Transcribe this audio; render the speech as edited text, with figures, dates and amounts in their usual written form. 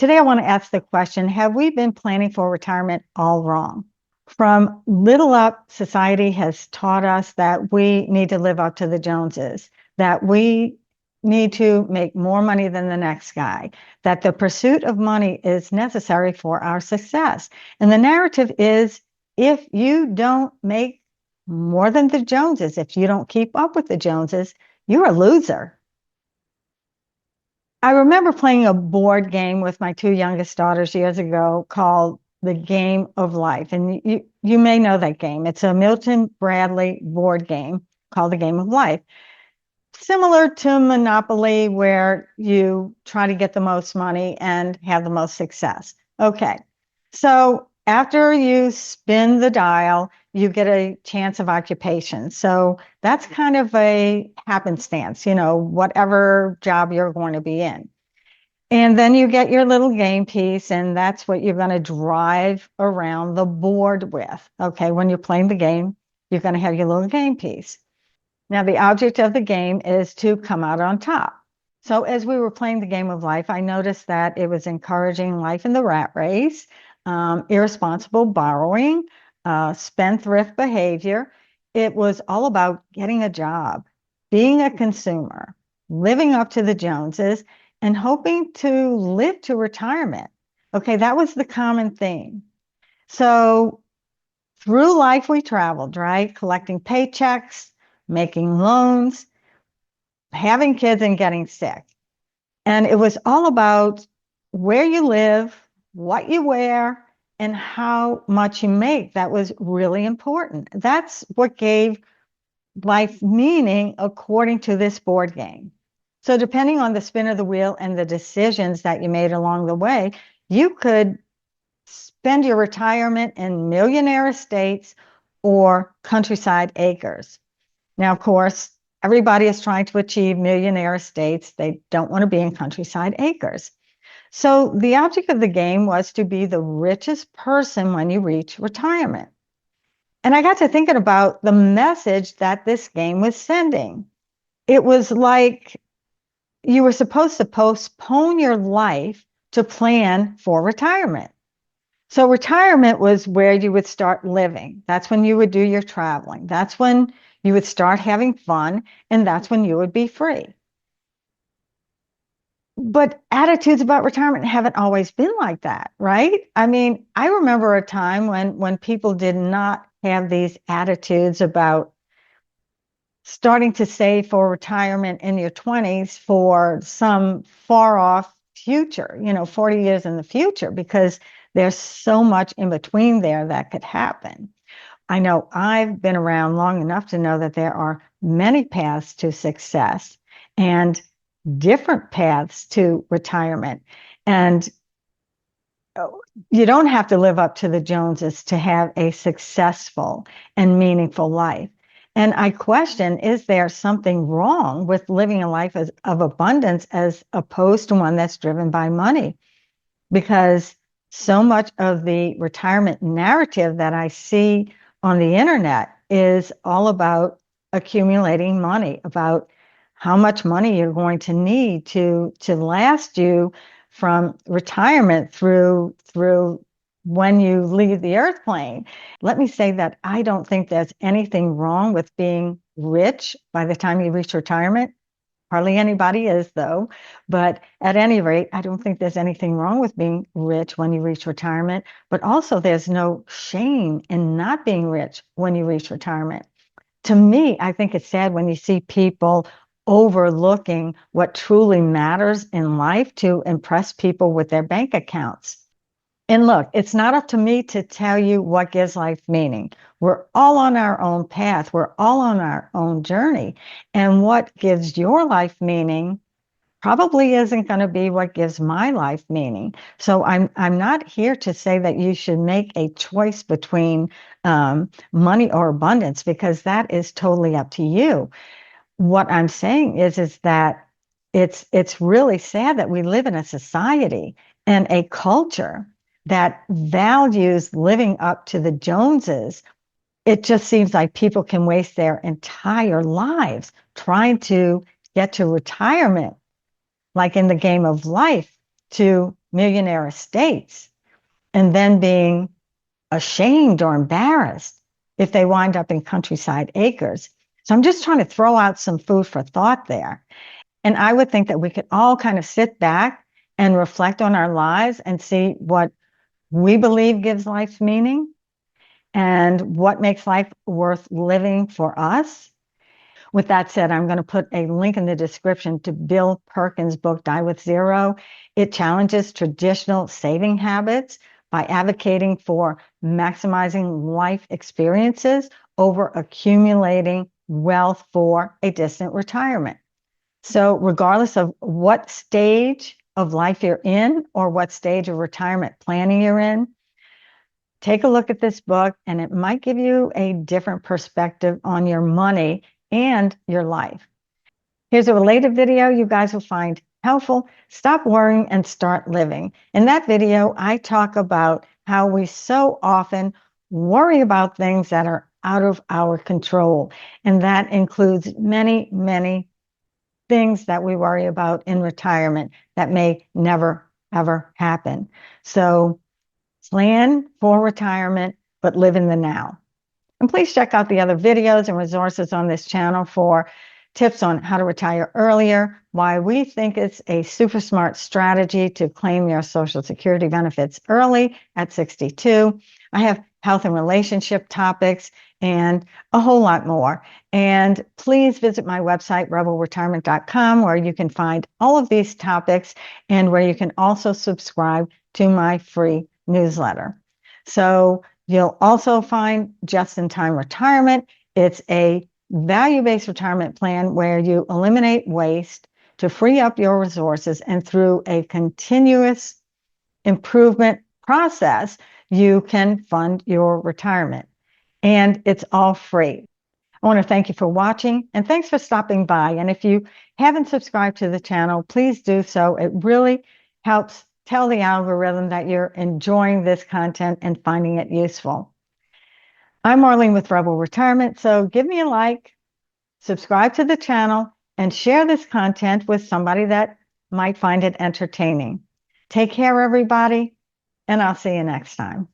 Today, I want to ask the question, have we been planning for retirement all wrong? From little up, society has taught us that we need to live up to the Joneses, that we need to make more money than the next guy, that the pursuit of money is necessary for our success. And the narrative is, if you don't make more than the Joneses, if you don't keep up with the Joneses, you're a loser. I remember playing a board game with my two youngest daughters years ago called The Game of Life. And you may know that game. It's a Milton Bradley board game called The Game of Life. Similar to Monopoly, where you try to get the most money and have the most success. Okay. So after you spin the dial, you get a chance of occupation. So that's kind of a happenstance, whatever job you're going to be in. And then you get your little game piece, and that's what you're going to drive around the board with. Okay, when you're playing the game, you're going to have your little game piece. Now, the object of the game is to come out on top. So as we were playing the game of life, I noticed that it was encouraging life in the rat race, irresponsible borrowing, spendthrift behavior. It was all about getting a job, being a consumer, living up to the Joneses, and hoping to live to retirement. Okay, that was the common theme. So through life we traveled, right? Collecting paychecks, making loans, having kids, and getting sick. And it was all about where you live, what you wear, and how much you make. That was really important. That's what gave life meaning according to this board game. So depending on the spin of the wheel and the decisions that you made along the way, you could spend your retirement in millionaire estates or countryside acres. Now, of course, everybody is trying to achieve millionaire estates. They don't want to be in countryside acres. So the object of the game was to be the richest person when you reach retirement. And I got to thinking about the message that this game was sending. It was like you were supposed to postpone your life to plan for retirement. So retirement was where you would start living. That's when you would do your traveling. That's when you would start having fun, and that's when you would be free. But attitudes about retirement haven't always been like that, right? I mean, I remember a time when people did not have these attitudes about starting to save for retirement in your 20s for some far off future, 40 years in the future, because there's so much in between there that could happen. I know I've been around long enough to know that there are many paths to success and different paths to retirement. And you don't have to live up to the Joneses to have a successful and meaningful life. And I question, is there something wrong with living a life of abundance as opposed to one that's driven by money? Because so much of the retirement narrative that I see on the internet is all about accumulating money, about how much money you're going to need to last you from retirement through when you leave the earth plane. Let me say that I don't think there's anything wrong with being rich by the time you reach retirement. Hardly anybody is, though. But at any rate, I don't think there's anything wrong with being rich when you reach retirement. But also, there's no shame in not being rich when you reach retirement. To me, I think it's sad when you see people overlooking what truly matters in life to impress people with their bank accounts. And look, it's not up to me to tell you what gives life meaning. We're all on our own path. We're all on our own journey. And what gives your life meaning probably isn't going to be what gives my life meaning. So I'm not here to say that you should make a choice between money or abundance, because that is totally up to you. What I'm saying is that it's really sad that we live in a society and a culture that values living up to the Joneses. It just seems like people can waste their entire lives trying to get to retirement, like in the game of life, to millionaire estates and then being ashamed or embarrassed if they wind up in countryside acres. So I'm just trying to throw out some food for thought there. And I would think that we could all kind of sit back and reflect on our lives and see what we believe gives life meaning and what makes life worth living for us. With that said, I'm going to put a link in the description to Bill Perkins' book, Die with Zero. It challenges traditional saving habits by advocating for maximizing life experiences over accumulating wealth for a distant retirement. So, regardless of what stage of life you're in or what stage of retirement planning you're in, take a look at this book and it might give you a different perspective on your money and your life. Here's a related video you guys will find helpful. Stop worrying and start living. In that video, I talk about how we so often worry about things that are out of our control. And that includes many, many things that we worry about in retirement that may never, ever happen. So plan for retirement, but live in the now. And please check out the other videos and resources on this channel for tips on how to retire earlier, why we think it's a super smart strategy to claim your Social Security benefits early at 62. I have health and relationship topics and a whole lot more. And please visit my website, rebelretirement.com, where you can find all of these topics and where you can also subscribe to my free newsletter. So you'll also find Just-in-Time Retirement. It's a value-based retirement plan where you eliminate waste to free up your resources, and through a continuous improvement process, you can fund your retirement. And it's all free. I want to thank you for watching and thanks for stopping by. And if you haven't subscribed to the channel, please do so. It really helps tell the algorithm that you're enjoying this content and finding it useful. I'm Marlene with Rebel Retirement, so give me a like, subscribe to the channel, and share this content with somebody that might find it entertaining. Take care, everybody, and I'll see you next time.